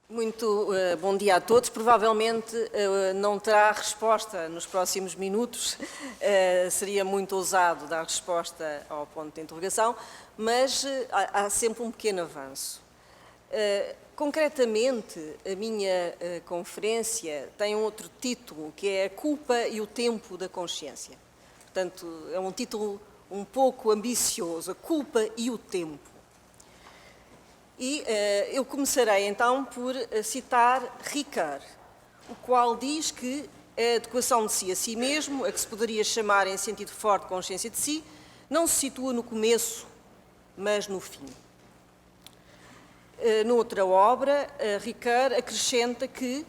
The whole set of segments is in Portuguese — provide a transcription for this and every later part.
Muito bom dia a todos. Provavelmente não terá resposta nos próximos minutos. Seria muito ousado dar resposta ao ponto de interrogação, mas há sempre um pequeno avanço. Concretamente, a minha conferência tem um outro título, que é A Culpa e o Tempo da Consciência. Portanto, é um título um pouco ambicioso, A Culpa e o Tempo. E eu começarei então por citar Ricard, o qual diz que a adequação de si a si mesmo, a que se poderia chamar em sentido forte consciência de si, não se situa no começo, mas no fim. Noutra obra, Ricard acrescenta que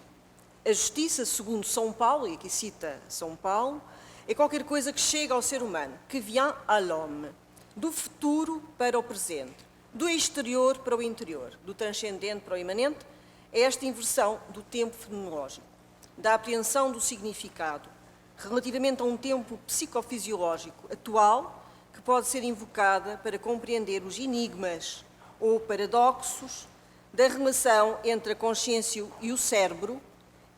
a justiça, segundo São Paulo, e aqui cita São Paulo, é qualquer coisa que chega ao ser humano, que vient à l'homme, do futuro para o presente, do exterior para o interior, do transcendente para o imanente, é esta inversão do tempo fenomenológico, da apreensão do significado, relativamente a um tempo psicofisiológico atual, que pode ser invocada para compreender os enigmas ou paradoxos da relação entre a consciência e o cérebro,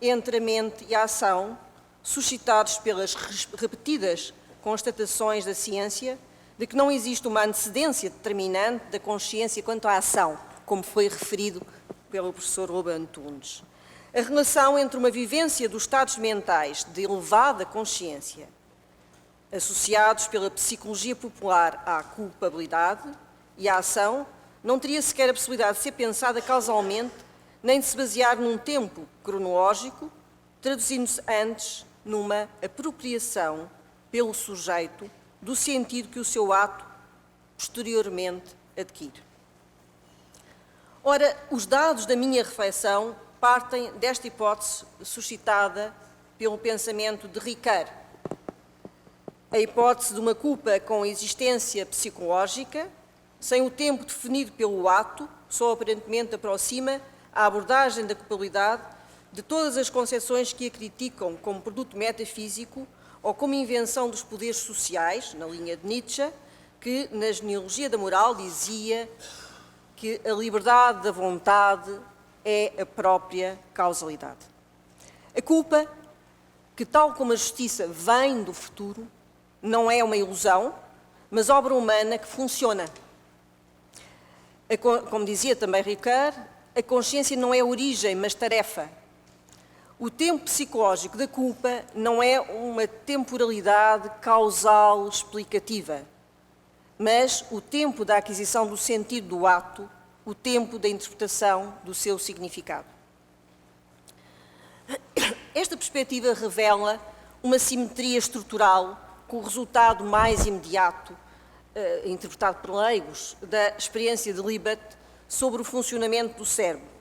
entre a mente e a ação, suscitados pelas repetidas constatações da ciência de que não existe uma antecedência determinante da consciência quanto à ação, como foi referido pelo professor Lobo Antunes. A relação entre uma vivência dos estados mentais de elevada consciência, associados pela psicologia popular à culpabilidade e à ação, não teria sequer a possibilidade de ser pensada causalmente, nem de se basear num tempo cronológico, traduzindo-se antes numa apropriação pelo sujeito do sentido que o seu ato posteriormente adquire. Ora, os dados da minha reflexão partem desta hipótese suscitada pelo pensamento de Ricard. A hipótese de uma culpa com existência psicológica, sem o tempo definido pelo ato, só aparentemente aproxima a abordagem da culpabilidade de todas as concepções que a criticam como produto metafísico ou como invenção dos poderes sociais, na linha de Nietzsche, que na genealogia da moral dizia que a liberdade da vontade é a própria causalidade. A culpa, que tal como a justiça vem do futuro, não é uma ilusão, mas obra humana que funciona. Como dizia também Ricard, a consciência não é origem, mas tarefa. O tempo psicológico da culpa não é uma temporalidade causal explicativa, mas o tempo da aquisição do sentido do ato, o tempo da interpretação do seu significado. Esta perspectiva revela uma simetria estrutural com o resultado mais imediato, interpretado por leigos, da experiência de Libet sobre o funcionamento do cérebro,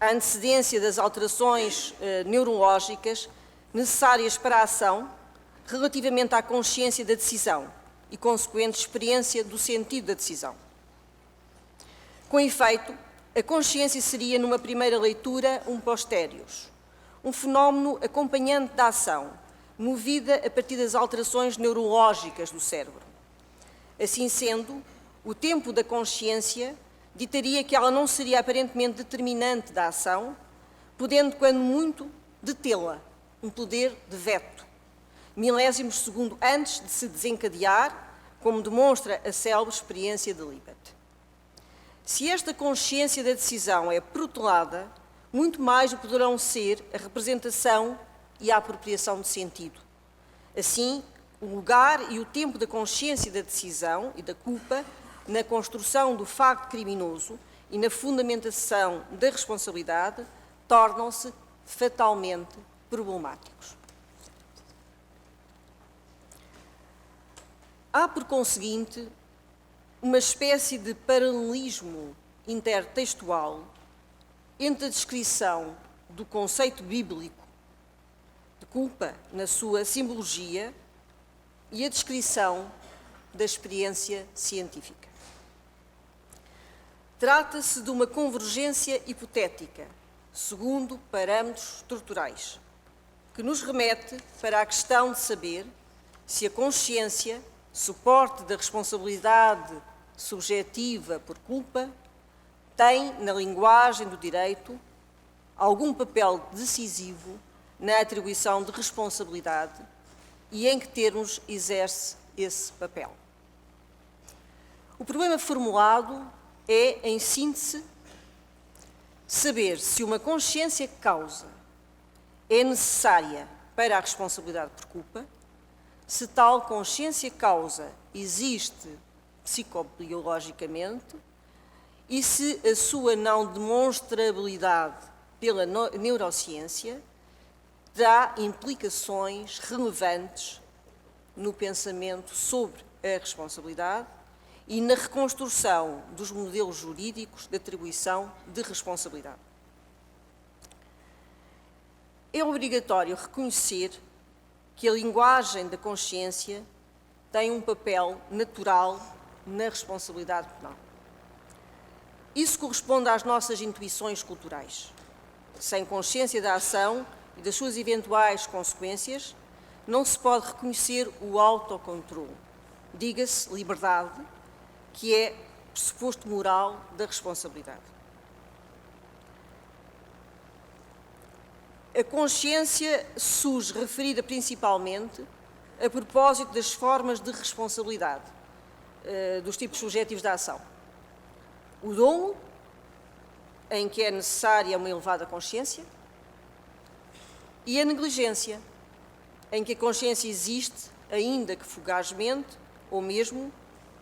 a antecedência das alterações neurológicas necessárias para a ação relativamente à consciência da decisão e consequente experiência do sentido da decisão. Com efeito, a consciência seria, numa primeira leitura, um posterius, um fenómeno acompanhante da ação, movida a partir das alterações neurológicas do cérebro. Assim sendo, o tempo da consciência ditaria que ela não seria aparentemente determinante da ação, podendo, quando muito, detê-la, um poder de veto, milésimos de segundo antes de se desencadear, como demonstra a célebre experiência de Libet. Se esta consciência da decisão é protelada, muito mais o poderão ser a representação e a apropriação de sentido. Assim, o lugar e o tempo da consciência da decisão e da culpa na construção do facto criminoso e na fundamentação da responsabilidade, tornam-se fatalmente problemáticos. Há, por conseguinte, uma espécie de paralelismo intertextual entre a descrição do conceito bíblico de culpa na sua simbologia e a descrição da experiência científica. Trata-se de uma convergência hipotética, segundo parâmetros estruturais, que nos remete para a questão de saber se a consciência, suporte da responsabilidade subjetiva por culpa, tem, na linguagem do direito, algum papel decisivo na atribuição de responsabilidade e em que termos exerce esse papel. O problema formulado é, em síntese, saber se uma consciência causa é necessária para a responsabilidade por culpa, se tal consciência causa existe psicobiologicamente e se a sua não demonstrabilidade pela neurociência terá implicações relevantes no pensamento sobre a responsabilidade e na reconstrução dos modelos jurídicos de atribuição de responsabilidade. É obrigatório reconhecer que a linguagem da consciência tem um papel natural na responsabilidade penal. Isso corresponde às nossas intuições culturais. Sem consciência da ação e das suas eventuais consequências, não se pode reconhecer o autocontrole, diga-se liberdade, que é pressuposto moral da responsabilidade. A consciência surge referida principalmente a propósito das formas de responsabilidade, dos tipos subjetivos da ação. O dolo, em que é necessária uma elevada consciência, e a negligência, em que a consciência existe, ainda que fugazmente, ou mesmo,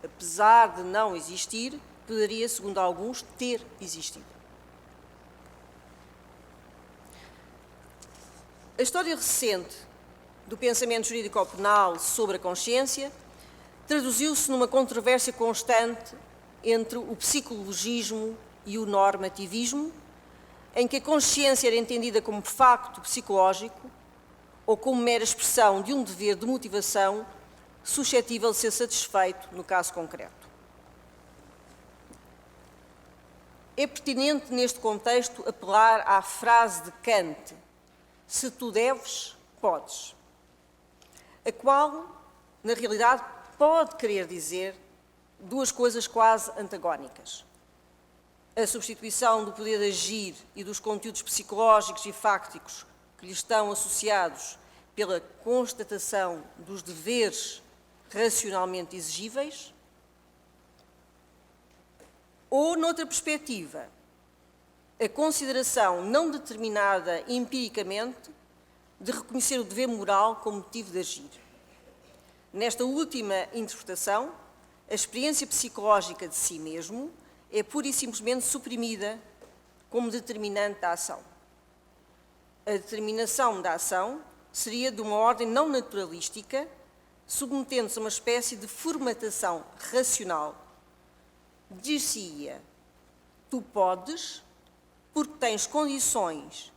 apesar de não existir, poderia, segundo alguns, ter existido. A história recente do pensamento jurídico-penal sobre a consciência traduziu-se numa controvérsia constante entre o psicologismo e o normativismo, em que a consciência era entendida como facto psicológico ou como mera expressão de um dever de motivação suscetível de ser satisfeito no caso concreto. É pertinente, neste contexto, apelar à frase de Kant: se tu deves, podes, a qual, na realidade, pode querer dizer duas coisas quase antagónicas. A substituição do poder de agir e dos conteúdos psicológicos e fácticos que lhe estão associados pela constatação dos deveres racionalmente exigíveis, ou, noutra perspectiva, a consideração não determinada empiricamente de reconhecer o dever moral como motivo de agir. Nesta última interpretação, a experiência psicológica de si mesmo é pura e simplesmente suprimida como determinante da ação. A determinação da ação seria de uma ordem não naturalística, submetendo-se a uma espécie de formatação racional. Dir-se-ia: tu podes, porque tens condições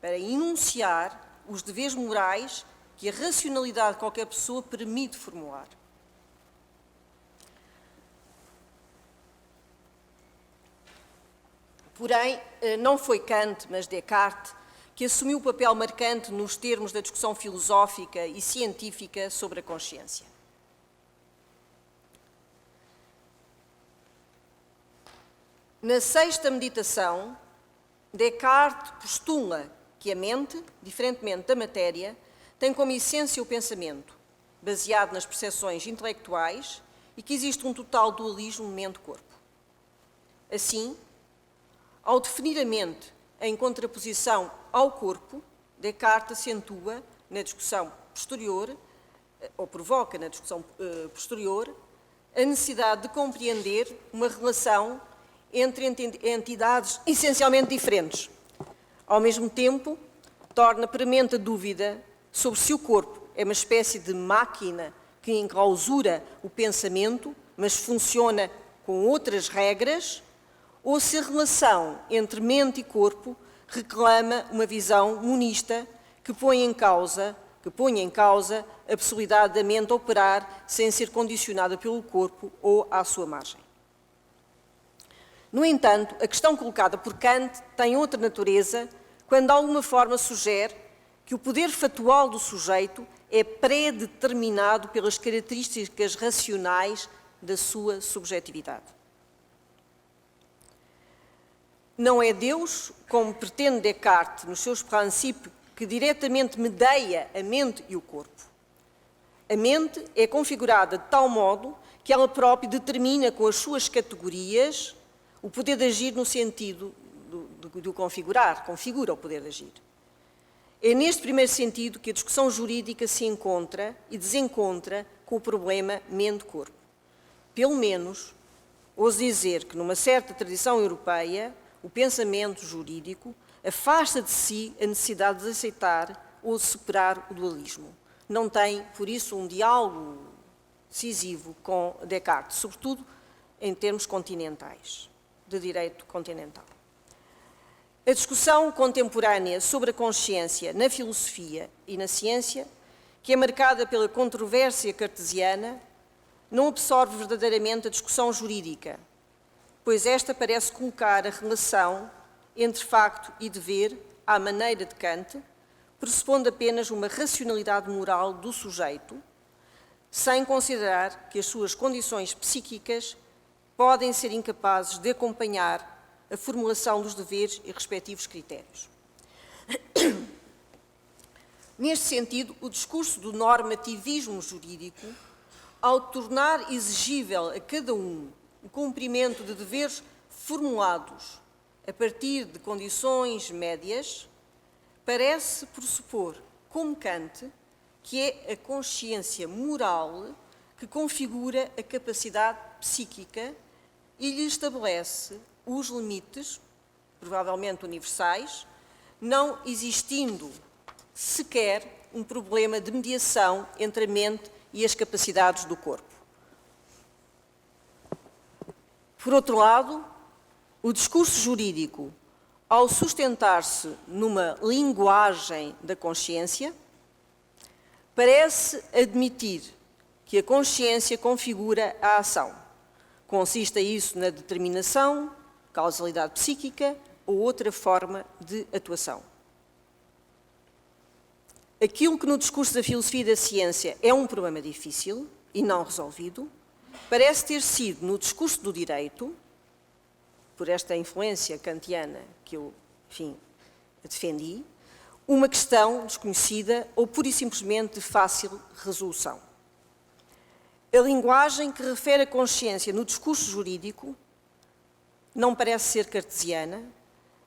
para enunciar os deveres morais que a racionalidade de qualquer pessoa permite formular. Porém, não foi Kant, mas Descartes, que assumiu o papel marcante nos termos da discussão filosófica e científica sobre a consciência. Na sexta meditação, Descartes postula que a mente, diferentemente da matéria, tem como essência o pensamento, baseado nas percepções intelectuais, e que existe um total dualismo mente-corpo. Assim, ao definir a mente em contraposição ao corpo, Descartes acentua na discussão posterior, ou provoca na discussão posterior, a necessidade de compreender uma relação entre entidades essencialmente diferentes. Ao mesmo tempo, torna premente a dúvida sobre se o corpo é uma espécie de máquina que enclausura o pensamento, mas funciona com outras regras, ou se a relação entre mente e corpo reclama uma visão monista que põe em causa a possibilidade da mente operar sem ser condicionada pelo corpo ou à sua margem. No entanto, a questão colocada por Kant tem outra natureza quando de alguma forma sugere que o poder factual do sujeito é pré-determinado pelas características racionais da sua subjetividade. Não é Deus, como pretende Descartes nos seus princípios, que diretamente medeia a mente e o corpo. A mente é configurada de tal modo que ela própria determina com as suas categorias o poder de agir no sentido de o configurar, configura o poder de agir. É neste primeiro sentido que a discussão jurídica se encontra e desencontra com o problema mente-corpo. Pelo menos, ouso dizer que numa certa tradição europeia, o pensamento jurídico afasta de si a necessidade de aceitar ou de superar o dualismo. Não tem, por isso, um diálogo decisivo com Descartes, sobretudo em termos continentais, de direito continental. A discussão contemporânea sobre a consciência na filosofia e na ciência, que é marcada pela controvérsia cartesiana, não absorve verdadeiramente a discussão jurídica, pois esta parece colocar a relação entre facto e dever, à maneira de Kant, pressupondo apenas uma racionalidade moral do sujeito, sem considerar que as suas condições psíquicas podem ser incapazes de acompanhar a formulação dos deveres e respectivos critérios. Neste sentido, o discurso do normativismo jurídico, ao tornar exigível a cada um o cumprimento de deveres formulados a partir de condições médias, parece pressupor, como Kant, que é a consciência moral que configura a capacidade psíquica e lhe estabelece os limites, provavelmente universais, não existindo sequer um problema de mediação entre a mente e as capacidades do corpo. Por outro lado, o discurso jurídico, ao sustentar-se numa linguagem da consciência, parece admitir que a consciência configura a ação. Consiste isso na determinação, causalidade psíquica ou outra forma de atuação. Aquilo que no discurso da filosofia e da ciência é um problema difícil e não resolvido, parece ter sido no discurso do direito, por esta influência kantiana que eu, defendi, uma questão desconhecida ou pura e simplesmente de fácil resolução. A linguagem que refere a consciência no discurso jurídico não parece ser cartesiana,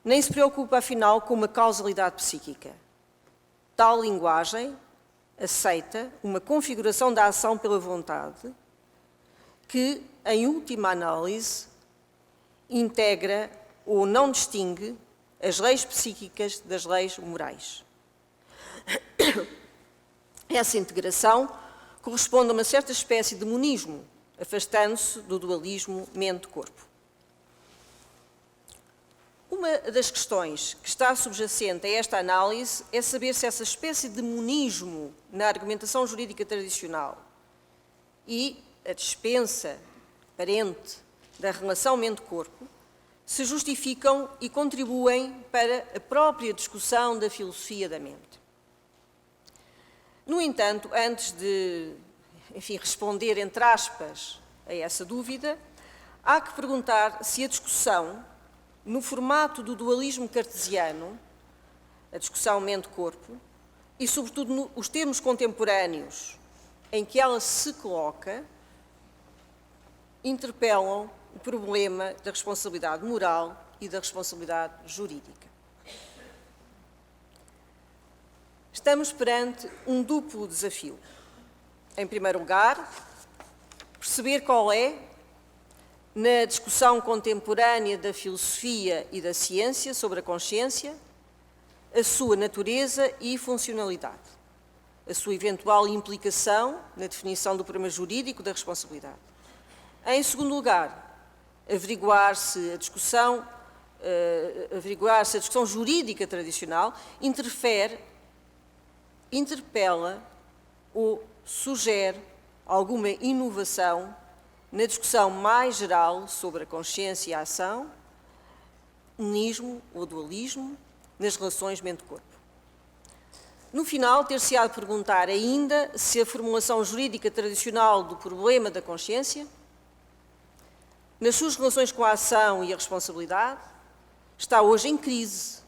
nem se preocupa, afinal, com uma causalidade psíquica. Tal linguagem aceita uma configuração da ação pela vontade que, em última análise, integra ou não distingue as leis psíquicas das leis morais. Essa integração corresponde a uma certa espécie de monismo, afastando-se do dualismo mente-corpo. Uma das questões que está subjacente a esta análise é saber se essa espécie de monismo na argumentação jurídica tradicional e a dispensa aparente da relação mente-corpo se justificam e contribuem para a própria discussão da filosofia da mente. No entanto, antes de, responder, entre aspas, a essa dúvida, há que perguntar se a discussão, no formato do dualismo cartesiano, a discussão mente-corpo, e sobretudo os termos contemporâneos em que ela se coloca, interpelam o problema da responsabilidade moral e da responsabilidade jurídica. Estamos perante um duplo desafio. Em primeiro lugar, perceber qual é, na discussão contemporânea da filosofia e da ciência sobre a consciência, a sua natureza e funcionalidade, a sua eventual implicação na definição do problema jurídico da responsabilidade. Em segundo lugar, averiguar se a discussão jurídica tradicional interpela ou sugere alguma inovação na discussão mais geral sobre a consciência e a ação, monismo ou dualismo, nas relações mente-corpo. No final, ter-se-á de perguntar ainda se a formulação jurídica tradicional do problema da consciência, nas suas relações com a ação e a responsabilidade, está hoje em crise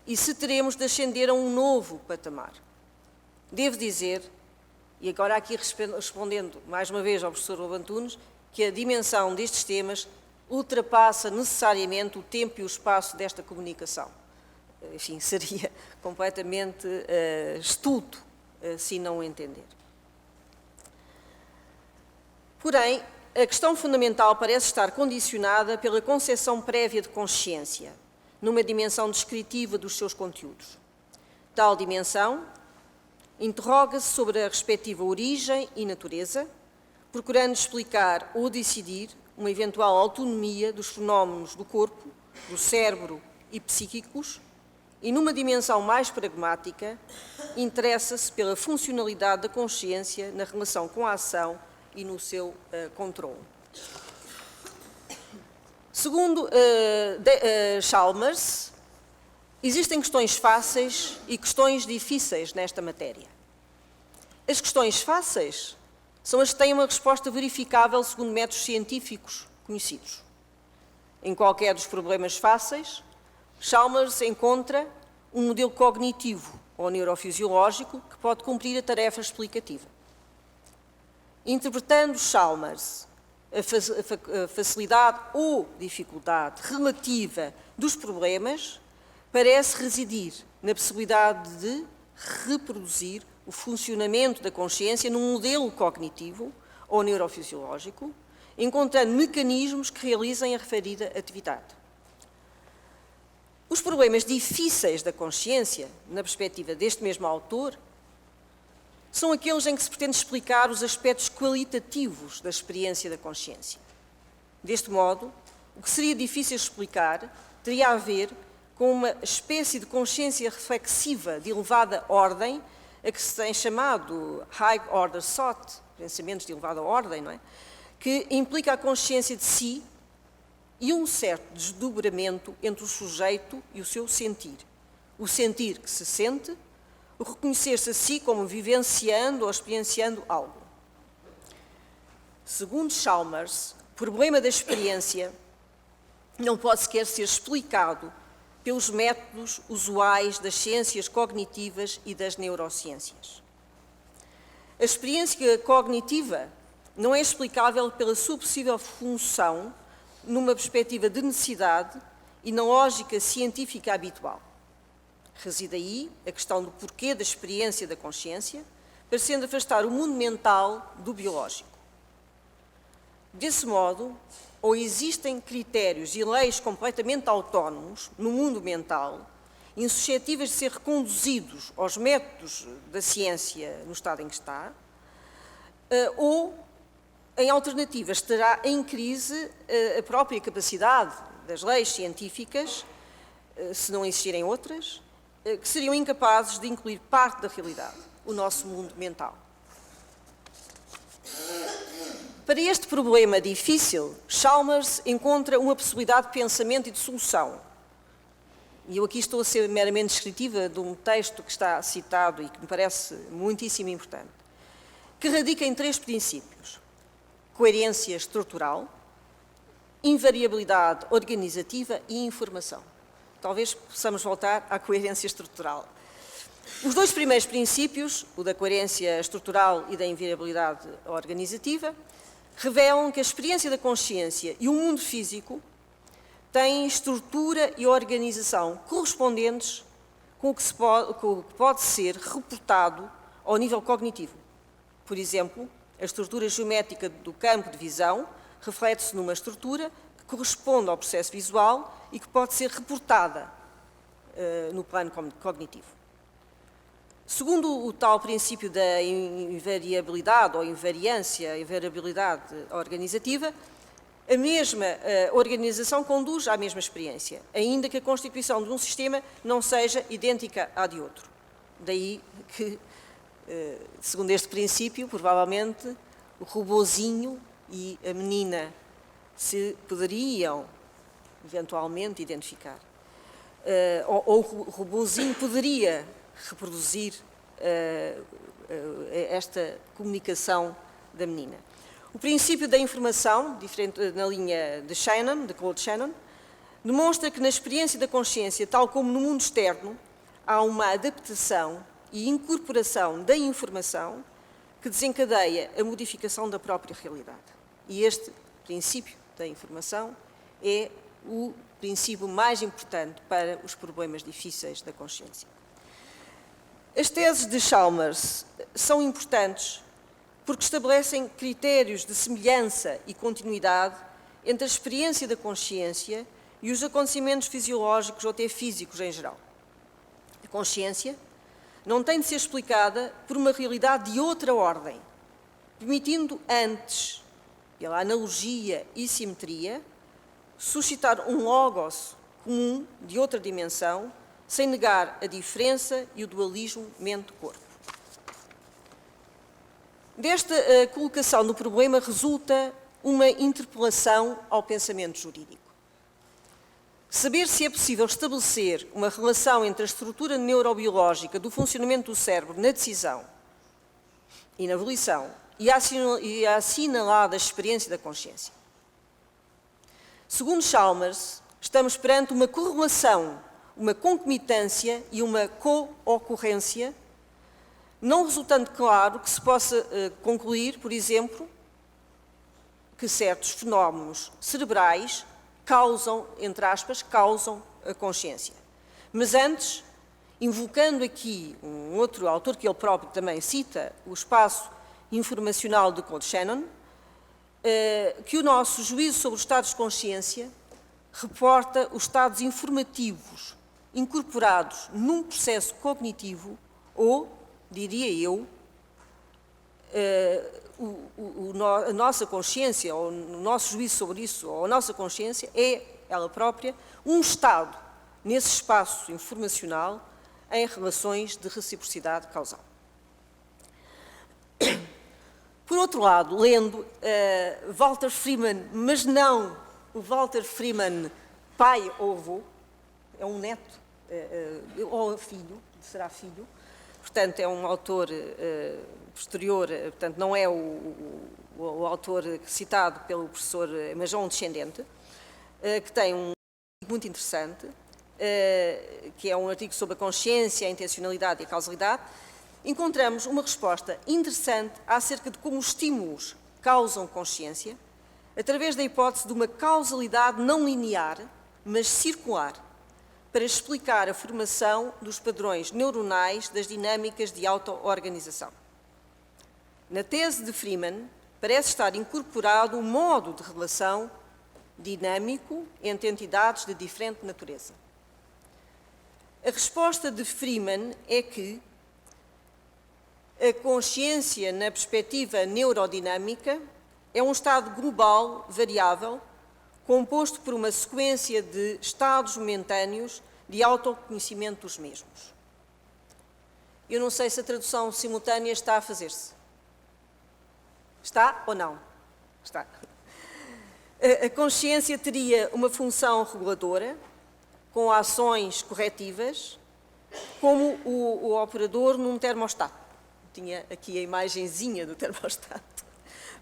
e se teremos de ascender a um novo patamar. Devo dizer, e agora aqui respondendo mais uma vez ao professor Lobo Antunes, que a dimensão destes temas ultrapassa necessariamente o tempo e o espaço desta comunicação. Enfim, seria completamente estulto se não o entender. Porém, a questão fundamental parece estar condicionada pela concepção prévia de consciência, numa dimensão descritiva dos seus conteúdos. Tal dimensão interroga-se sobre a respectiva origem e natureza, procurando explicar ou decidir uma eventual autonomia dos fenómenos do corpo, do cérebro e psíquicos, e numa dimensão mais pragmática, interessa-se pela funcionalidade da consciência na relação com a ação e no seu controle. Segundo Chalmers, existem questões fáceis e questões difíceis nesta matéria. As questões fáceis são as que têm uma resposta verificável segundo métodos científicos conhecidos. Em qualquer dos problemas fáceis, Chalmers encontra um modelo cognitivo ou neurofisiológico que pode cumprir a tarefa explicativa. Interpretando Chalmers a facilidade ou dificuldade relativa dos problemas, parece residir na possibilidade de reproduzir o funcionamento da consciência num modelo cognitivo ou neurofisiológico, encontrando mecanismos que realizem a referida atividade. Os problemas difíceis da consciência, na perspectiva deste mesmo autor, são aqueles em que se pretende explicar os aspectos qualitativos da experiência da consciência. Deste modo, o que seria difícil explicar teria a ver com uma espécie de consciência reflexiva de elevada ordem, a que se tem chamado High Order Thought, pensamentos de elevada ordem, não é? Que implica a consciência de si e um certo desdobramento entre o sujeito e o seu sentir. O sentir que se sente, o reconhecer-se a si como vivenciando ou experienciando algo. Segundo Chalmers, o problema da experiência não pode sequer ser explicado pelos métodos usuais das ciências cognitivas e das neurociências. A experiência cognitiva não é explicável pela sua possível função numa perspectiva de necessidade e na lógica científica habitual. Reside aí a questão do porquê da experiência da consciência, parecendo afastar o mundo mental do biológico. Desse modo, ou existem critérios e leis completamente autónomos no mundo mental, insuscetíveis de ser reconduzidos aos métodos da ciência no estado em que está, ou, em alternativa, estará em crise a própria capacidade das leis científicas, se não existirem outras, que seriam incapazes de incluir parte da realidade, o nosso mundo mental. Para este problema difícil, Chalmers encontra uma possibilidade de pensamento e de solução. E eu aqui estou a ser meramente descritiva de um texto que está citado e que me parece muitíssimo importante, que radica em 3 princípios: coerência estrutural, invariabilidade organizativa e informação. Talvez possamos voltar à coerência estrutural. Os 2 primeiros princípios, o da coerência estrutural e da invariabilidade organizativa, revelam que a experiência da consciência e o mundo físico têm estrutura e organização correspondentes com o que pode ser reportado ao nível cognitivo. Por exemplo, a estrutura geométrica do campo de visão reflete-se numa estrutura que corresponde ao processo visual e que pode ser reportada no plano cognitivo. Segundo o tal princípio da invariabilidade ou invariância, invariabilidade organizativa, a mesma organização conduz à mesma experiência, ainda que a constituição de um sistema não seja idêntica à de outro. Daí que, segundo este princípio, provavelmente, o robozinho e a menina se poderiam eventualmente identificar. Ou o robozinho poderia reproduzir esta comunicação da menina. O princípio da informação, diferente na linha de Shannon, de Claude Shannon, demonstra que na experiência da consciência, tal como no mundo externo, há uma adaptação e incorporação da informação que desencadeia a modificação da própria realidade. E este princípio da informação é o princípio mais importante para os problemas difíceis da consciência. As teses de Chalmers são importantes porque estabelecem critérios de semelhança e continuidade entre a experiência da consciência e os acontecimentos fisiológicos ou até físicos em geral. A consciência não tem de ser explicada por uma realidade de outra ordem, permitindo antes, pela analogia e simetria, suscitar um logos comum de outra dimensão, sem negar a diferença e o dualismo mente-corpo. Desta colocação do problema resulta uma interpelação ao pensamento jurídico. Saber se é possível estabelecer uma relação entre a estrutura neurobiológica do funcionamento do cérebro na decisão e na volição e a assinalada experiência da consciência. Segundo Chalmers, estamos perante uma correlação, uma concomitância e uma co-ocorrência, não resultando claro que se possa concluir, por exemplo, que certos fenómenos cerebrais causam, entre aspas, causam a consciência. Mas antes, invocando aqui um outro autor que ele próprio também cita, o espaço informacional de Claude Shannon, que o nosso juízo sobre os estados de consciência reporta os estados informativos incorporados num processo cognitivo ou, diria eu, a nossa consciência, ou o nosso juízo sobre isso, ou a nossa consciência, é, ela própria, um estado nesse espaço informacional em relações de reciprocidade causal. Por outro lado, lendo Walter Freeman, mas não o Walter Freeman pai ou avô, é um neto, ou filho, será filho, portanto é um autor posterior, portanto não é o autor citado pelo professor, mas é um descendente, que tem um artigo muito interessante, que é um artigo sobre a consciência, a intencionalidade e a causalidade. Encontramos uma resposta interessante acerca de como os estímulos causam consciência, através da hipótese de uma causalidade não linear, mas circular, para explicar a formação dos padrões neuronais das dinâmicas de auto-organização. Na tese de Freeman, parece estar incorporado um modo de relação dinâmico entre entidades de diferente natureza. A resposta de Freeman é que a consciência, na perspectiva neurodinâmica, é um estado global variável, composto por uma sequência de estados momentâneos de autoconhecimento dos mesmos. Eu não sei se a tradução simultânea está a fazer-se. Está ou não? Está. A consciência teria uma função reguladora, com ações corretivas, como o operador num termostato. Tinha aqui a imagenzinha do termostato.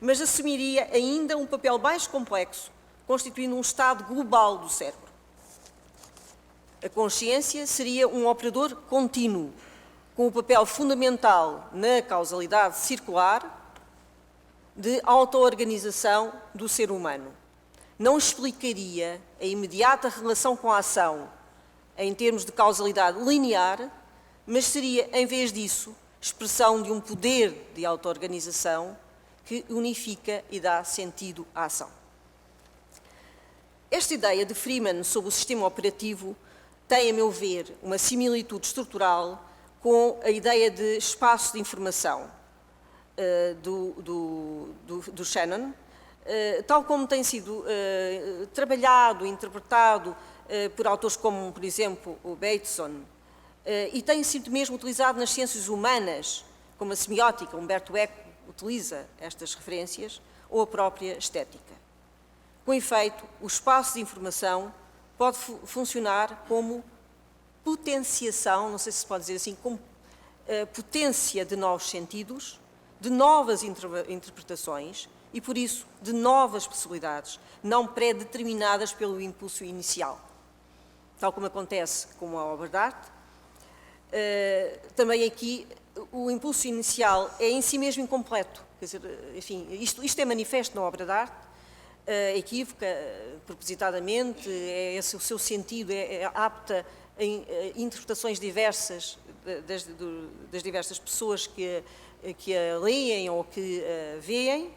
Mas assumiria ainda um papel mais complexo, constituindo um estado global do cérebro. A consciência seria um operador contínuo, com o papel fundamental na causalidade circular de auto-organização do ser humano. Não explicaria a imediata relação com a ação em termos de causalidade linear, mas seria, em vez disso, expressão de um poder de auto-organização que unifica e dá sentido à ação. Esta ideia de Freeman sobre o sistema operativo tem, a meu ver, uma similitude estrutural com a ideia de espaço de informação do Shannon, tal como tem sido trabalhado, interpretado por autores como, por exemplo, o Bateson, e tem sido mesmo utilizado nas ciências humanas, como a semiótica, Humberto Eco utiliza estas referências, ou a própria estética. Com efeito, o espaço de informação pode funcionar como potenciação, não sei se pode dizer assim, como potência de novos sentidos, de novas interpretações e, por isso, de novas possibilidades, não pré-determinadas pelo impulso inicial. tal como acontece com a obra de arte. Também aqui o impulso inicial é em si mesmo incompleto, quer dizer, enfim, isto é manifesto na obra de arte, equívoca, propositadamente, é esse o seu sentido, é apta em interpretações diversas das diversas pessoas que a leem ou que a veem,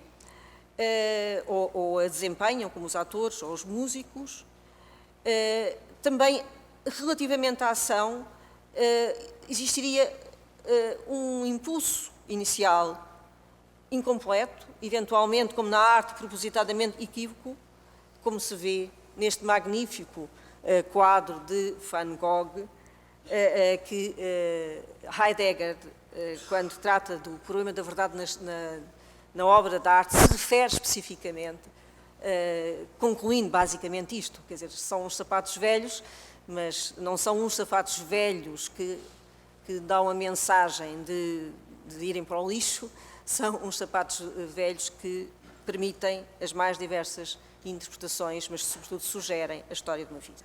ou a desempenham, como os atores ou os músicos. Também, relativamente à ação, existiria um impulso inicial incompleto, eventualmente, como na arte, propositadamente equívoco, como se vê neste magnífico quadro de Van Gogh, que Heidegger, quando trata do problema da verdade na obra de arte, se refere especificamente, concluindo basicamente isto, quer dizer, são uns sapatos velhos, mas não são uns sapatos velhos que dão a mensagem de irem para o lixo, são uns sapatos velhos que permitem as mais diversas interpretações, mas sobretudo sugerem a história de uma vida.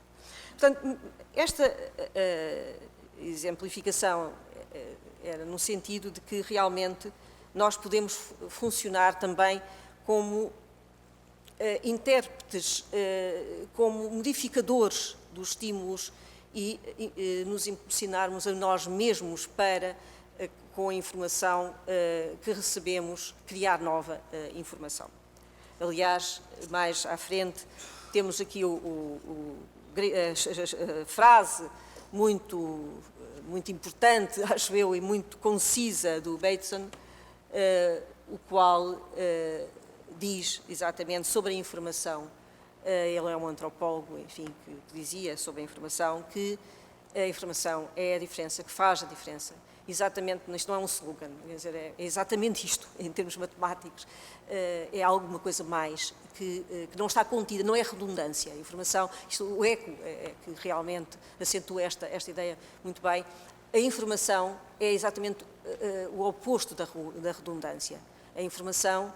Portanto, esta exemplificação era no sentido de que realmente nós podemos funcionar também como intérpretes, como modificadores dos estímulos e nos impulsionarmos a nós mesmos para, com a informação que recebemos, criar nova informação. Aliás, mais à frente, temos aqui a frase muito importante, acho eu, e muito concisa do Bateson, o qual diz exatamente sobre a informação. Ele é um antropólogo, enfim, que dizia sobre a informação que a informação é a diferença, que faz a diferença. Exatamente, isto não é um slogan, quer dizer, é exatamente isto, em termos matemáticos, é alguma coisa mais que não está contida, não é redundância. A informação, o eco é que realmente acentua esta ideia muito bem. A informação é exatamente o oposto da redundância. A informação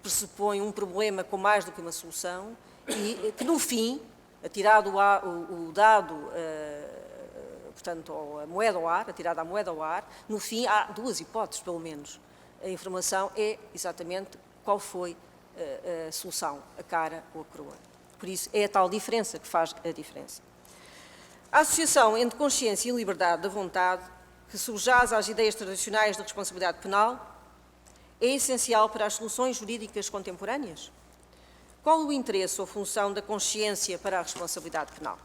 pressupõe um problema com mais do que uma solução e que, no fim, atirado o dado, portanto, a moeda ao ar, atirada a moeda ao ar, no fim há duas hipóteses, pelo menos. A informação é exatamente qual foi a solução, a cara ou a coroa. Por isso, é a tal diferença que faz a diferença. A associação entre consciência e liberdade da vontade, que subjaz às ideias tradicionais da responsabilidade penal, é essencial para as soluções jurídicas contemporâneas? Qual o interesse ou função da consciência para a responsabilidade penal?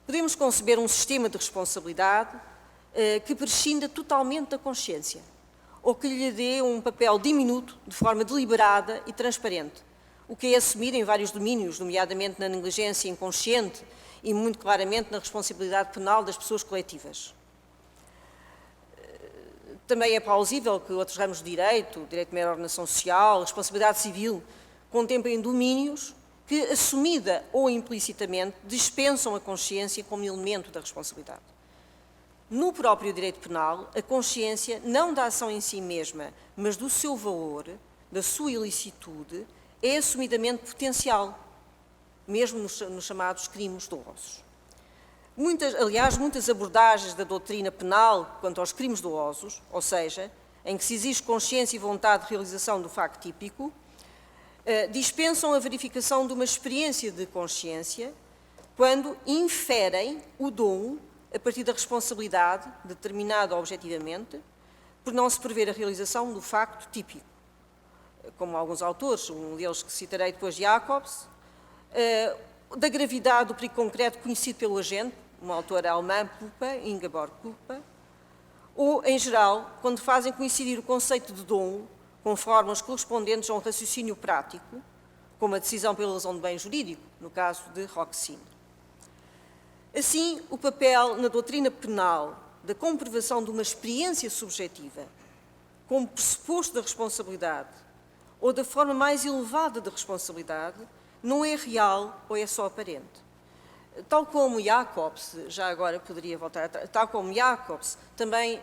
Podemos conceber um sistema de responsabilidade que prescinda totalmente da consciência, ou que lhe dê um papel diminuto de forma deliberada e transparente, o que é assumir em vários domínios, nomeadamente na negligência inconsciente e muito claramente na responsabilidade penal das pessoas coletivas. Também é plausível que outros ramos de direito de maior ordenação social, responsabilidade civil, contemplem domínios que, assumida ou implicitamente, dispensam a consciência como elemento da responsabilidade. No próprio direito penal, a consciência não da ação em si mesma, mas do seu valor, da sua ilicitude, é assumidamente potencial, mesmo nos chamados crimes dolosos. Aliás, muitas abordagens da doutrina penal quanto aos crimes dolosos, ou seja, em que se exige consciência e vontade de realização do facto típico, dispensam a verificação de uma experiência de consciência quando inferem o dom a partir da responsabilidade determinada objetivamente, por não se prever a realização do facto típico. Como alguns autores, um deles que citarei depois, Jacobs, da gravidade do perigo concreto conhecido pelo agente, uma autora alemã, Pupa, Ingeborg Pupa, ou, em geral, quando fazem coincidir o conceito de dom com formas correspondentes a um raciocínio prático, como a decisão pela razão de bem jurídico, no caso de Roxin. Assim, o papel na doutrina penal da comprovação de uma experiência subjetiva como pressuposto da responsabilidade ou da forma mais elevada de responsabilidade não é real ou é só aparente. Tal como Jacobs, já agora poderia voltar atrás, tal como Jacobs, também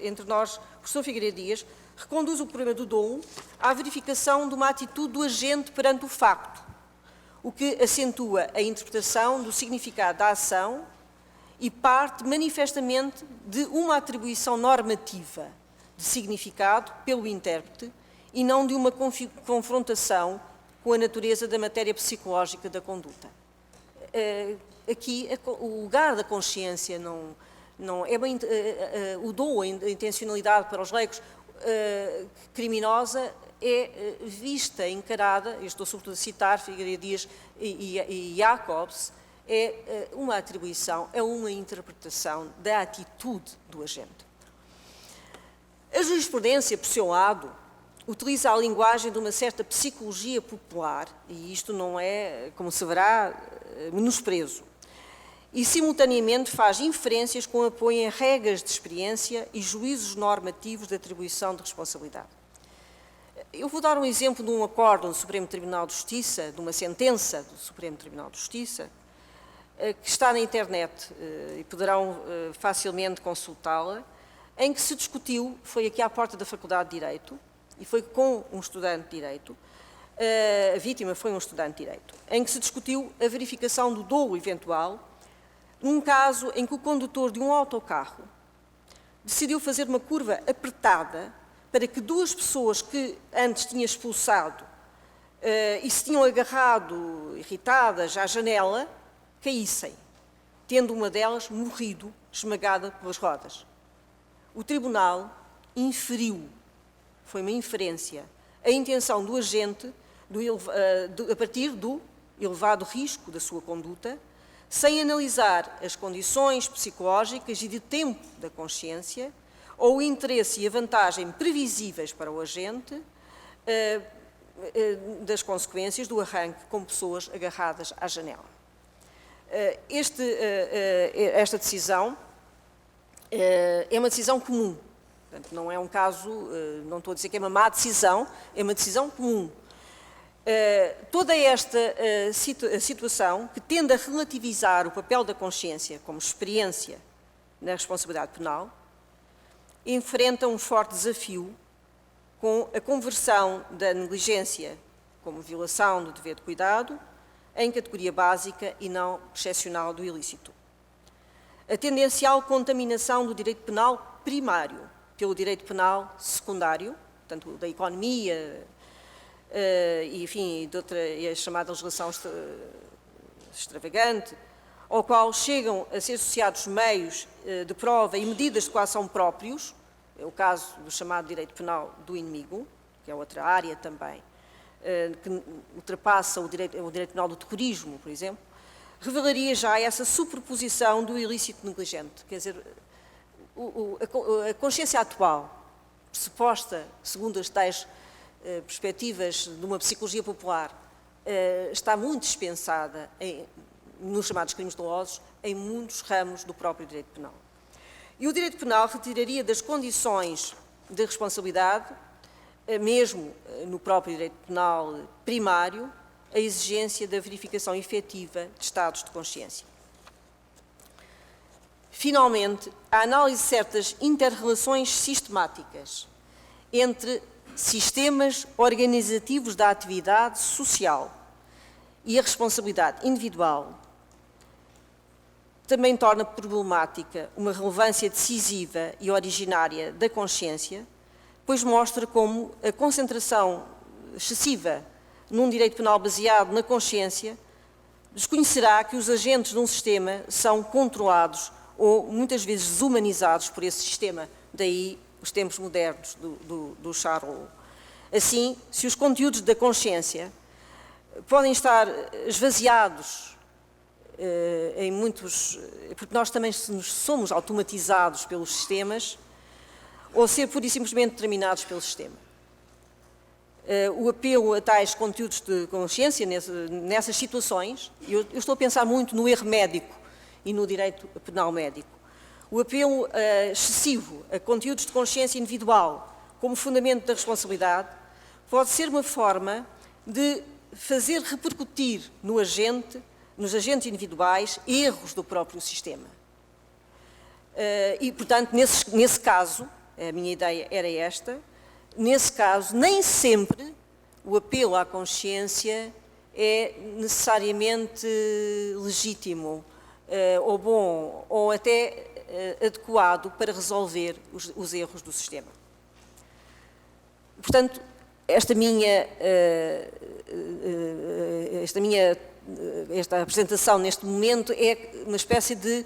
entre nós, o professor Figueiredo Dias, reconduz o problema do dom à verificação de uma atitude do agente perante o facto, o que acentua a interpretação do significado da ação e parte manifestamente de uma atribuição normativa de significado pelo intérprete e não de uma confrontação com a natureza da matéria psicológica da conduta. Aqui, o lugar da consciência não é bem, o dolo, a intencionalidade para os leigos criminosa é vista, encarada, eu estou sobretudo a citar Figueiredo Dias e Jacobs, é uma atribuição, é uma interpretação da atitude do agente. A jurisprudência, por seu lado, utiliza a linguagem de uma certa psicologia popular, e isto não é, como se verá, menosprezo, e simultaneamente faz inferências com apoio em regras de experiência e juízos normativos de atribuição de responsabilidade. Eu vou dar um exemplo de um acórdão do Supremo Tribunal de Justiça, de uma sentença do Supremo Tribunal de Justiça, que está na internet e poderão facilmente consultá-la, em que se discutiu, foi aqui à porta da Faculdade de Direito, e foi com um estudante de Direito, a vítima foi um estudante de Direito, em que se discutiu a verificação do dolo eventual, num caso em que o condutor de um autocarro decidiu fazer uma curva apertada para que duas pessoas que antes tinha expulsado e se tinham agarrado, irritadas, à janela, caíssem, tendo uma delas morrido, esmagada pelas rodas. O Tribunal inferiu, foi uma inferência, a intenção do agente, a partir do elevado risco da sua conduta, sem analisar as condições psicológicas e de tempo da consciência, ou o interesse e a vantagem previsíveis para o agente das consequências do arranque com pessoas agarradas à janela. Esta decisão é uma decisão comum, portanto, não é um caso, não estou a dizer que é uma má decisão, é uma decisão comum. Toda esta situação, que tende a relativizar o papel da consciência como experiência na responsabilidade penal, enfrenta um forte desafio com a conversão da negligência como violação do dever de cuidado em categoria básica e não excepcional do ilícito. A tendencial contaminação do direito penal primário pelo direito penal secundário, portanto, da economia, e, enfim, e a chamada legislação extravagante, ao qual chegam a ser associados meios de prova e medidas de coação próprios, é o caso do chamado direito penal do inimigo, que é outra área também, que ultrapassa o direito penal do terrorismo, por exemplo, revelaria já essa superposição do ilícito negligente. Quer dizer, a consciência atual, pressuposta segundo as tais perspectivas de uma psicologia popular, está muito dispensada nos chamados crimes dolosos em muitos ramos do próprio direito penal. E o direito penal retiraria das condições de responsabilidade, mesmo no próprio direito penal primário, a exigência da verificação efetiva de estados de consciência. Finalmente, a análise de certas inter-relações sistemáticas entre sistemas organizativos da atividade social e a responsabilidade individual também torna problemática uma relevância decisiva e originária da consciência, pois mostra como a concentração excessiva num direito penal baseado na consciência desconhecerá que os agentes de um sistema são controlados ou muitas vezes desumanizados por esse sistema, daí os tempos modernos do Charles. Assim, se os conteúdos da consciência podem estar esvaziados em muitos, porque nós também somos automatizados pelos sistemas, ou ser pura e simplesmente determinados pelo sistema. O apelo a tais conteúdos de consciência nessas situações, eu estou a pensar muito no erro médico e no direito penal médico, o apelo excessivo a conteúdos de consciência individual como fundamento da responsabilidade pode ser uma forma de fazer repercutir nos agentes individuais, erros do próprio sistema. E, portanto, nesse caso, a minha ideia era esta, nesse caso, nem sempre o apelo à consciência é necessariamente legítimo, ou bom, ou até adequado para resolver os erros do sistema. Portanto, esta apresentação neste momento é uma espécie de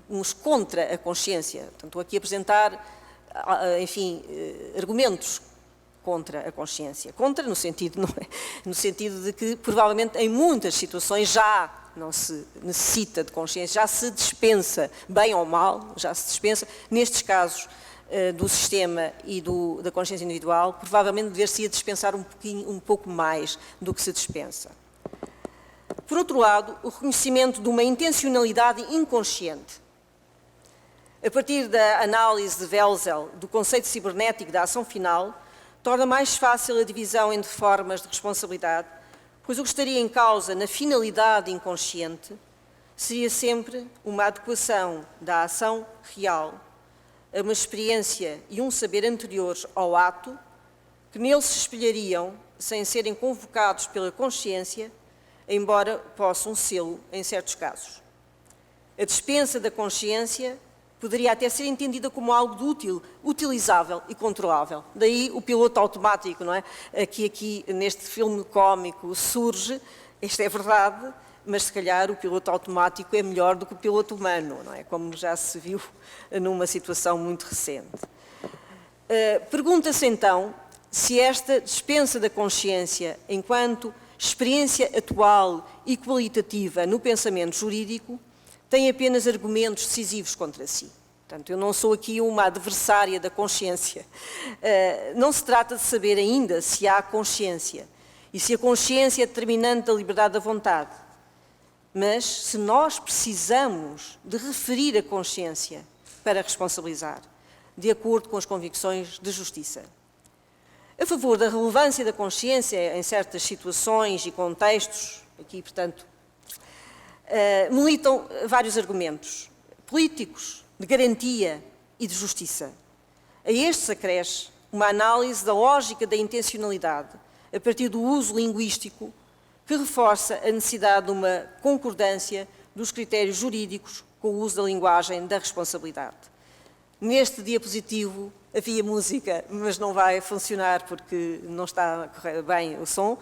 uns contra a consciência. Portanto, estou aqui a apresentar, enfim, argumentos contra a consciência. Contra no sentido, não é? No sentido de que, provavelmente, em muitas situações já não se necessita de consciência, já se dispensa, bem ou mal, já se dispensa. Nestes casos do sistema e da consciência individual, provavelmente dever-se-ia dispensar um pouco mais do que se dispensa. Por outro lado, o reconhecimento de uma intencionalidade inconsciente. A partir da análise de Welzel do conceito cibernético da ação final, torna mais fácil a divisão entre formas de responsabilidade, pois o que estaria em causa na finalidade inconsciente seria sempre uma adequação da ação real a uma experiência e um saber anteriores ao ato, que nele se espelhariam sem serem convocados pela consciência, embora possam sê-lo em certos casos. A dispensa da consciência poderia até ser entendida como algo de útil, utilizável e controlável. Daí o piloto automático, não é? Aqui neste filme cómico surge, isto é verdade, mas se calhar o piloto automático é melhor do que o piloto humano, não é? Como já se viu numa situação muito recente. Pergunta-se então se esta dispensa da consciência, enquanto experiência atual e qualitativa no pensamento jurídico, tem apenas argumentos decisivos contra si. Portanto, eu não sou aqui uma adversária da consciência. Não se trata de saber ainda se há consciência e se a consciência é determinante da liberdade da vontade. Mas se nós precisamos de referir a consciência para responsabilizar, de acordo com as convicções de justiça. A favor da relevância da consciência em certas situações e contextos, aqui, portanto, militam vários argumentos políticos, de garantia e de justiça. A estes acresce uma análise da lógica da intencionalidade, a partir do uso linguístico, que reforça a necessidade de uma concordância dos critérios jurídicos com o uso da linguagem da responsabilidade. Neste diapositivo havia música, mas não vai funcionar porque não está a correr bem o som.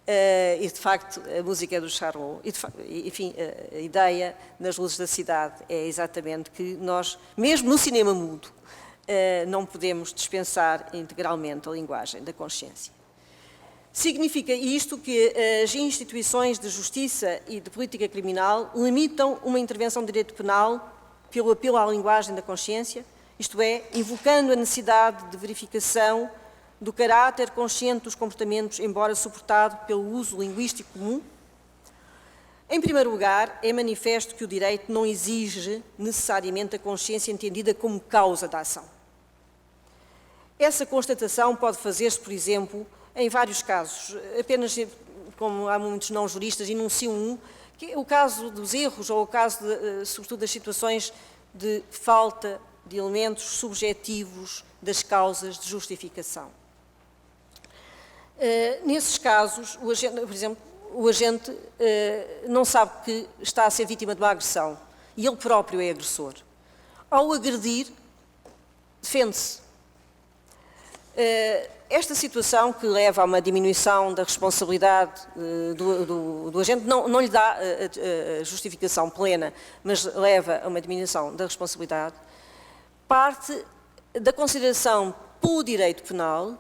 E, de facto, a música é do Charlot. Enfim, a ideia nas luzes da cidade é exatamente que nós, mesmo no cinema mudo, não podemos dispensar integralmente a linguagem da consciência. Significa isto que as instituições de justiça e de política criminal limitam uma intervenção de direito penal pelo apelo à linguagem da consciência, isto é, invocando a necessidade de verificação do caráter consciente dos comportamentos, embora suportado pelo uso linguístico comum? Em primeiro lugar, é manifesto que o direito não exige necessariamente a consciência entendida como causa da ação. Essa constatação pode fazer-se, por exemplo, em vários casos. Apenas, como há muitos não juristas, enuncio um, que é o caso dos erros ou o caso, sobretudo, das situações de falta de elementos subjetivos das causas de justificação. Nesses casos, o agente, por exemplo, não sabe que está a ser vítima de uma agressão e ele próprio é agressor. Ao agredir, defende-se. Esta situação que leva a uma diminuição da responsabilidade do agente não lhe dá a justificação plena, mas leva a uma diminuição da responsabilidade, parte da consideração pelo direito penal.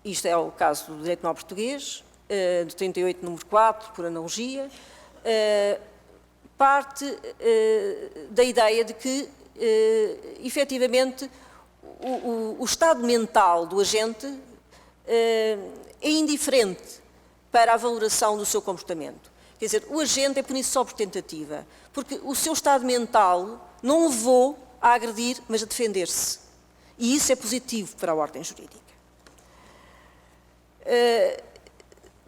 Isto é o caso do direito penal português, de 38, número 4, por analogia, parte da ideia de que, efetivamente, o estado mental do agente é indiferente para a valoração do seu comportamento. Quer dizer, o agente é punido só por tentativa, porque o seu estado mental não o levou a agredir, mas a defender-se. E isso é positivo para a ordem jurídica.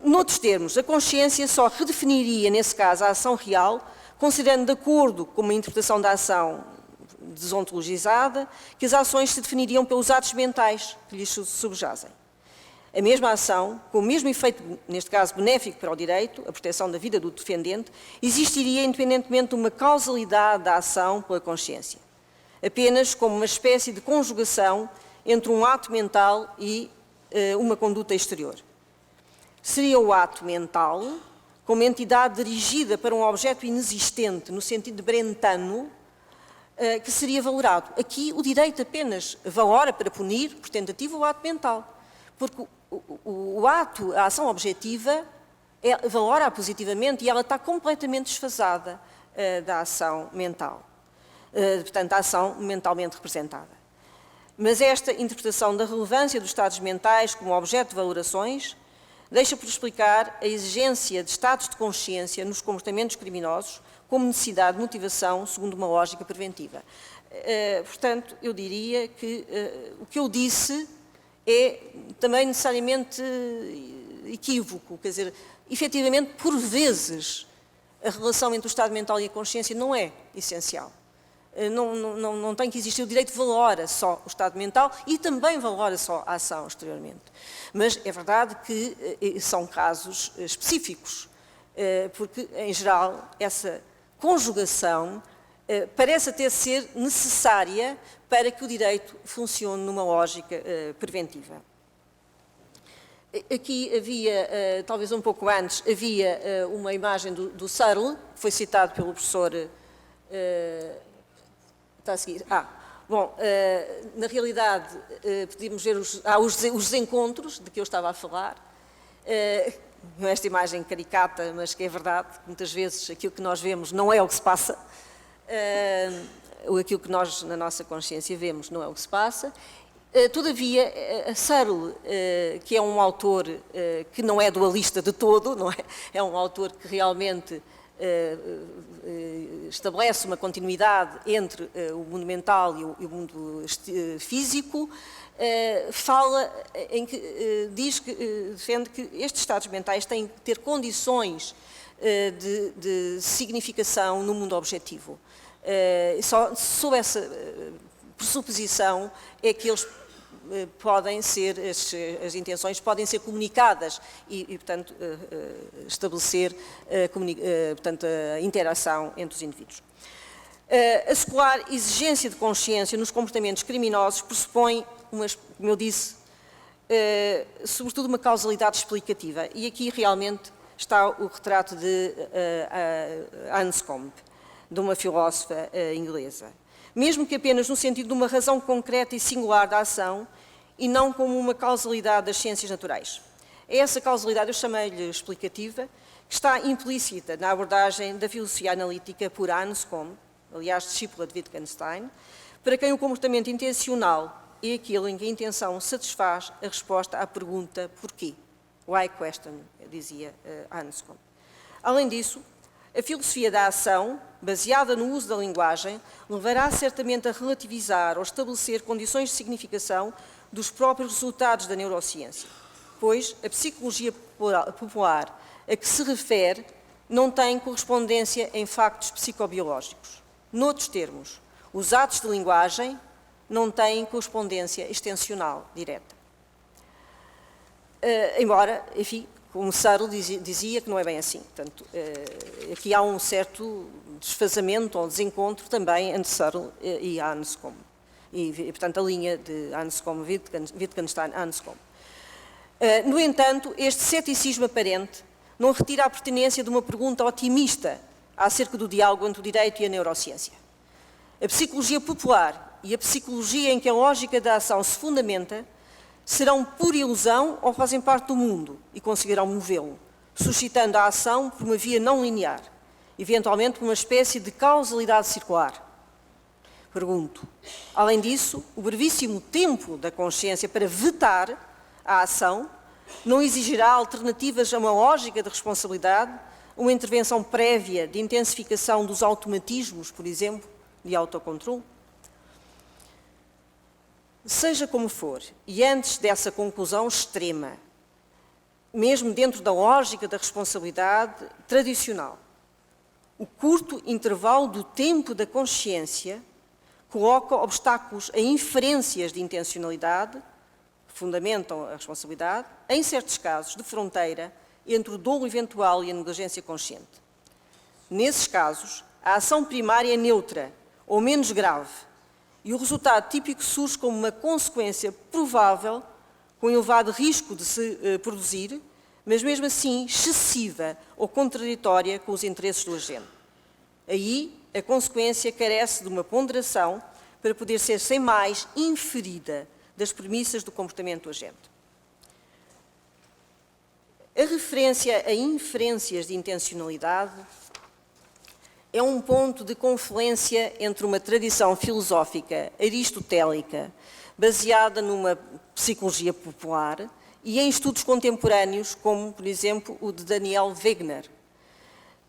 Noutros termos, a consciência só redefiniria, nesse caso, a ação real, considerando de acordo com uma interpretação da ação desontologizada, que as ações se definiriam pelos atos mentais que lhes subjazem. A mesma ação, com o mesmo efeito, neste caso benéfico para o direito, a proteção da vida do defendente, existiria independentemente de uma causalidade da ação pela consciência, apenas como uma espécie de conjugação entre um ato mental e uma conduta exterior. Seria o ato mental, como entidade dirigida para um objeto inexistente, no sentido de brentano, que seria valorado. Aqui o direito apenas valora para punir, por tentativa, o ato mental. Porque o ato, a ação objetiva, valora positivamente e ela está completamente desfasada da ação mental. Portanto, a ação mentalmente representada. Mas esta interpretação da relevância dos estados mentais como objeto de valorações deixa por explicar a exigência de estados de consciência nos comportamentos criminosos como necessidade de motivação segundo uma lógica preventiva. Portanto, eu diria que o que eu disse é também necessariamente equívoco, quer dizer, efetivamente, por vezes, a relação entre o estado mental e a consciência não é essencial. Não tem que existir, o direito valora só o estado mental e também valora só a ação exteriormente. Mas é verdade que são casos específicos, porque, em geral, essa conjugação parece até ser necessária para que o direito funcione numa lógica preventiva. Aqui havia, talvez um pouco antes, havia uma imagem do Searle, que foi citado pelo professor... Está a seguir? Bom, na realidade, podíamos ver os desencontros de que eu estava a falar. Esta imagem caricata, mas que é verdade, muitas vezes aquilo que nós vemos não é o que se passa. Aquilo que nós, na nossa consciência, vemos não é o que se passa. Todavia, a Searle, que é um autor que não é dualista de todo, não é? É um autor que realmente estabelece uma continuidade entre o mundo mental e o mundo físico, fala em que diz que defende que estes estados mentais têm que ter condições de significação no mundo objetivo. Só sob essa pressuposição é que eles podem ser, as intenções podem ser comunicadas e portanto, estabelecer portanto, a interação entre os indivíduos. A secular exigência de consciência nos comportamentos criminosos pressupõe, como eu disse, sobretudo uma causalidade explicativa. E aqui realmente está o retrato de Anscombe, de uma filósofa inglesa. Mesmo que apenas no sentido de uma razão concreta e singular da ação e não como uma causalidade das ciências naturais. É essa causalidade, eu chamei-lhe explicativa, que está implícita na abordagem da filosofia analítica por Anscombe, aliás, discípula de Wittgenstein, para quem o comportamento intencional é aquele em que a intenção satisfaz a resposta à pergunta porquê. Why question, dizia Anscombe. Além disso, a filosofia da ação, baseada no uso da linguagem, levará certamente a relativizar ou estabelecer condições de significação dos próprios resultados da neurociência, pois a psicologia popular a que se refere não tem correspondência em factos psicobiológicos. Noutros termos, os atos de linguagem não têm correspondência extensional direta. Embora, enfim, como Searle dizia que não é bem assim. Portanto, aqui há um certo desfazamento ou desencontro também entre Searle e Anscombe. E, portanto, a linha de Anscombe, Wittgenstein-Anscombe. No entanto, este ceticismo aparente não retira a pertinência de uma pergunta otimista acerca do diálogo entre o direito e a neurociência. A psicologia popular e a psicologia em que a lógica da ação se fundamenta serão pura ilusão ou fazem parte do mundo e conseguirão movê-lo, suscitando a ação por uma via não linear, eventualmente por uma espécie de causalidade circular. Pergunto, além disso, o brevíssimo tempo da consciência para vetar a ação não exigirá alternativas a uma lógica de responsabilidade, uma intervenção prévia de intensificação dos automatismos, por exemplo, de autocontrole? Seja como for, e antes dessa conclusão extrema, mesmo dentro da lógica da responsabilidade tradicional, o curto intervalo do tempo da consciência coloca obstáculos a inferências de intencionalidade, fundamentam a responsabilidade, em certos casos de fronteira, entre o dolo eventual e a negligência consciente. Nesses casos, a ação primária é neutra ou menos grave e o resultado típico surge como uma consequência provável com elevado risco de se produzir, mas mesmo assim excessiva ou contraditória com os interesses do agente. Aí, a consequência carece de uma ponderação para poder ser, sem mais, inferida das premissas do comportamento do agente. A referência a inferências de intencionalidade é um ponto de confluência entre uma tradição filosófica aristotélica, baseada numa psicologia popular, e em estudos contemporâneos, como, por exemplo, o de Daniel Wegener.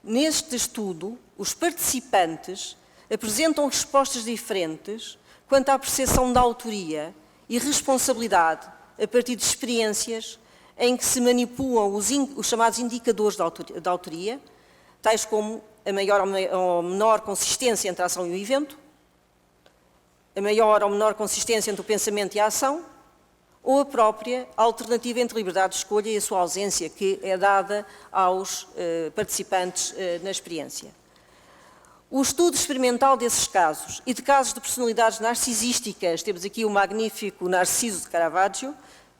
Neste estudo, os participantes apresentam respostas diferentes quanto à percepção da autoria e responsabilidade a partir de experiências em que se manipulam os chamados indicadores da autoria, tais como a maior ou menor consistência entre a ação e o evento, a maior ou menor consistência entre o pensamento e a ação, ou a própria alternativa entre liberdade de escolha e a sua ausência, que é dada aos participantes na experiência. O estudo experimental desses casos e de casos de personalidades narcisísticas, temos aqui o magnífico Narciso de Caravaggio,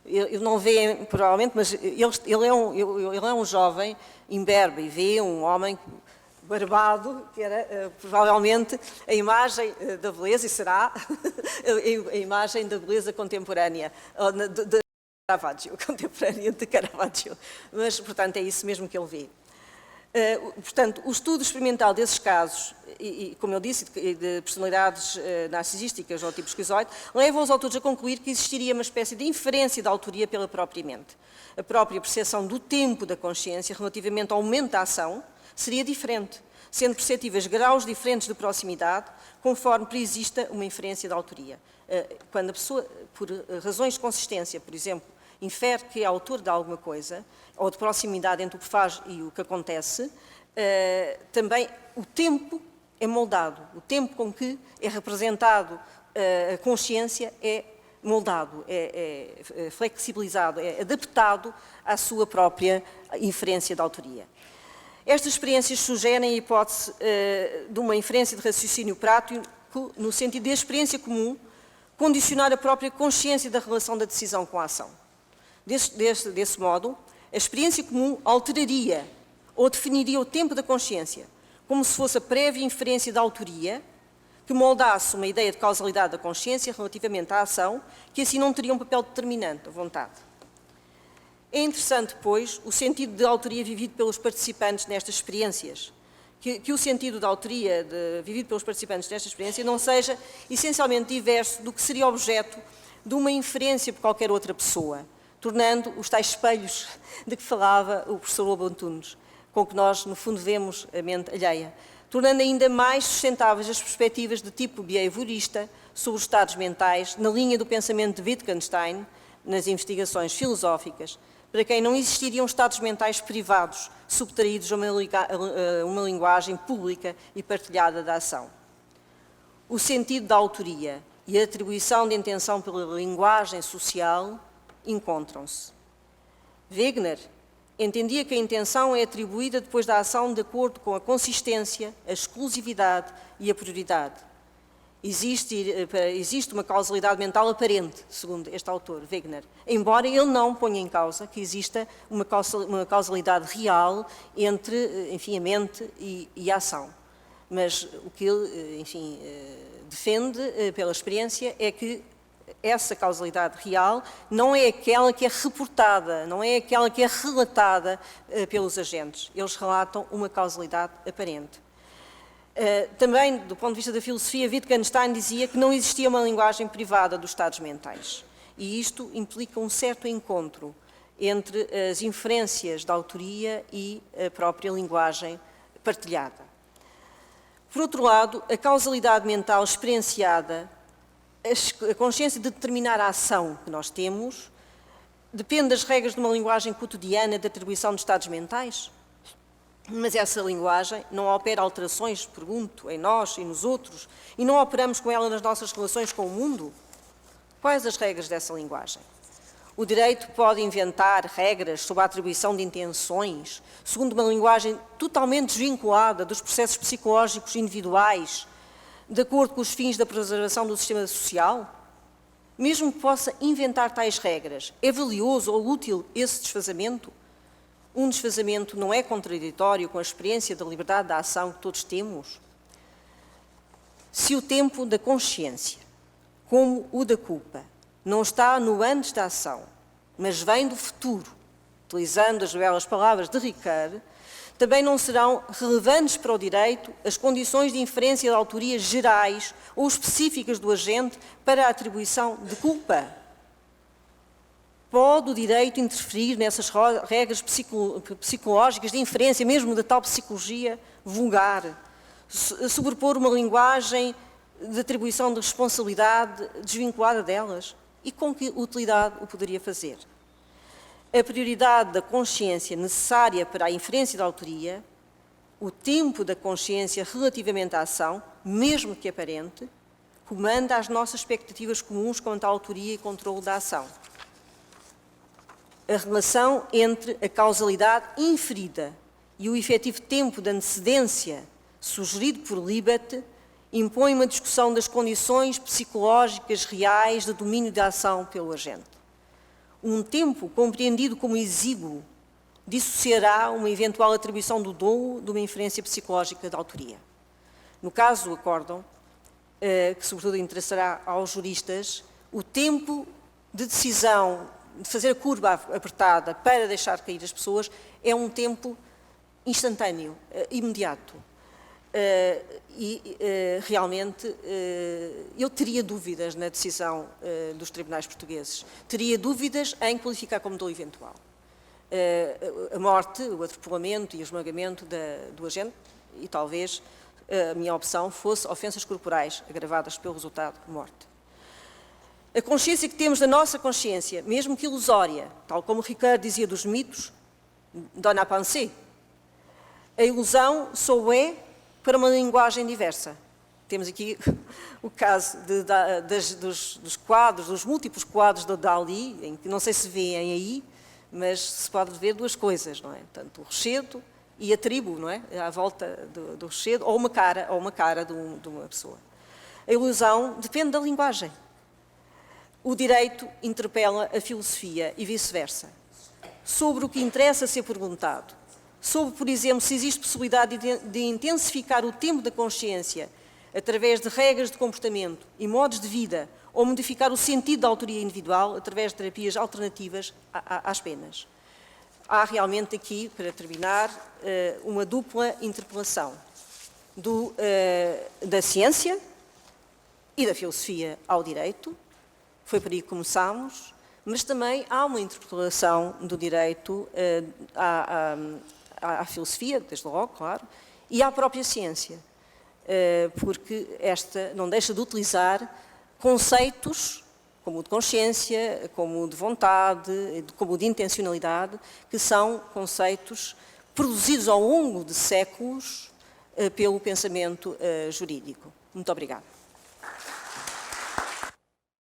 ele não vê provavelmente, mas ele é um jovem imberbe e vê um homem barbado, que era provavelmente a imagem da beleza, e será a imagem da beleza contemporânea, de Caravaggio, contemporânea de Caravaggio. Mas, portanto, é isso mesmo que ele vê. Portanto, o estudo experimental desses casos, e como eu disse, de personalidades narcisísticas ou tipo esquizoide, leva os autores a concluir que existiria uma espécie de inferência da autoria pela própria mente. A própria percepção do tempo da consciência relativamente ao momento da ação seria diferente, sendo perceptíveis graus diferentes de proximidade, conforme preexista uma inferência da autoria. Quando a pessoa, por razões de consistência, por exemplo, infere que é autor de alguma coisa, ou de proximidade entre o que faz e o que acontece, também o tempo é moldado. O tempo com que é representado a consciência é moldado, é flexibilizado, é adaptado à sua própria inferência de autoria. Estas experiências sugerem a hipótese de uma inferência de raciocínio prático no sentido de a experiência comum condicionar a própria consciência da relação da decisão com a ação. Desse modo, a experiência comum alteraria ou definiria o tempo da consciência, como se fosse a prévia inferência da autoria que moldasse uma ideia de causalidade da consciência relativamente à ação, que assim não teria um papel determinante, a vontade. É interessante, pois, o sentido de autoria vivido pelos participantes nestas experiências, que o sentido da autoria vivido pelos participantes nesta experiência não seja essencialmente diverso do que seria objeto de uma inferência por qualquer outra pessoa, tornando os tais espelhos de que falava o professor Lobo Antunes, com que nós, no fundo, vemos a mente alheia, tornando ainda mais sustentáveis as perspectivas de tipo behaviorista sobre os estados mentais, na linha do pensamento de Wittgenstein, nas investigações filosóficas, para quem não existiriam estados mentais privados, subtraídos a uma linguagem pública e partilhada da ação. O sentido da autoria e a atribuição de intenção pela linguagem social encontram-se. Wegener entendia que a intenção é atribuída depois da ação de acordo com a consistência, a exclusividade e a prioridade. Existe uma causalidade mental aparente, segundo este autor, Wegener, embora ele não ponha em causa que exista uma causalidade real entre, enfim, a mente e a ação. Mas o que ele, enfim, defende pela experiência é que essa causalidade real não é aquela que é reportada, não é aquela que é relatada pelos agentes. Eles relatam uma causalidade aparente. Também, do ponto de vista da filosofia, Wittgenstein dizia que não existia uma linguagem privada dos estados mentais. E isto implica um certo encontro entre as inferências da autoria e a própria linguagem partilhada. Por outro lado, a causalidade mental experienciada, a consciência de determinar a ação que nós temos, depende das regras de uma linguagem cotidiana de atribuição de estados mentais. Mas essa linguagem não opera alterações, pergunto, em nós e nos outros, e não operamos com ela nas nossas relações com o mundo? Quais as regras dessa linguagem? O direito pode inventar regras sobre a atribuição de intenções, segundo uma linguagem totalmente desvinculada dos processos psicológicos individuais, de acordo com os fins da preservação do sistema social? Mesmo que possa inventar tais regras, é valioso ou útil esse desfazamento? Um desfazamento não é contraditório com a experiência da liberdade da ação que todos temos? Se o tempo da consciência, como o da culpa, não está no antes da ação, mas vem do futuro, utilizando as belas palavras de Ricard, também não serão relevantes para o direito as condições de inferência de autoria gerais ou específicas do agente para a atribuição de culpa? Pode o direito interferir nessas regras psicológicas de inferência, mesmo da tal psicologia vulgar, sobrepor uma linguagem de atribuição de responsabilidade desvinculada delas? E com que utilidade o poderia fazer? A prioridade da consciência necessária para a inferência da autoria, o tempo da consciência relativamente à ação, mesmo que aparente, comanda as nossas expectativas comuns quanto à autoria e controle da ação. A relação entre a causalidade inferida e o efetivo tempo de antecedência sugerido por Libet impõe uma discussão das condições psicológicas reais de domínio da ação pelo agente. Um tempo compreendido como exíguo dissociará uma eventual atribuição do dolo de uma inferência psicológica de autoria. No caso do acórdão, que sobretudo interessará aos juristas, o tempo de decisão, de fazer a curva apertada para deixar cair as pessoas, é um tempo instantâneo, imediato. Realmente eu teria dúvidas na decisão dos tribunais portugueses. Teria dúvidas em qualificar como dolo eventual. A morte, o atropelamento e o esmagamento do agente, e talvez a minha opção fosse ofensas corporais agravadas pelo resultado de morte. A consciência que temos da nossa consciência, mesmo que ilusória, tal como Ricard dizia dos mitos, donne à pensée. A ilusão só é para uma linguagem diversa. Temos aqui o caso dos quadros, dos múltiplos quadros da Dali, em que não sei se veem aí, mas se pode ver duas coisas, não é? Tanto o rochedo e a tribo, não é? À volta do rochedo, ou uma cara de uma pessoa. A ilusão depende da linguagem. O direito interpela a filosofia e vice-versa. Sobre o que interessa ser perguntado, sobre, por exemplo, se existe possibilidade de intensificar o tempo da consciência através de regras de comportamento e modos de vida, ou modificar o sentido da autoria individual através de terapias alternativas às penas. Há realmente aqui, para terminar, uma dupla interpelação da ciência e da filosofia ao direito. Foi por aí que começámos, mas também há uma interpelação do direito à filosofia, desde logo, claro, e à própria ciência, porque esta não deixa de utilizar conceitos como o de consciência, como o de vontade, como o de intencionalidade, que são conceitos produzidos ao longo de séculos pelo pensamento jurídico. Muito obrigada.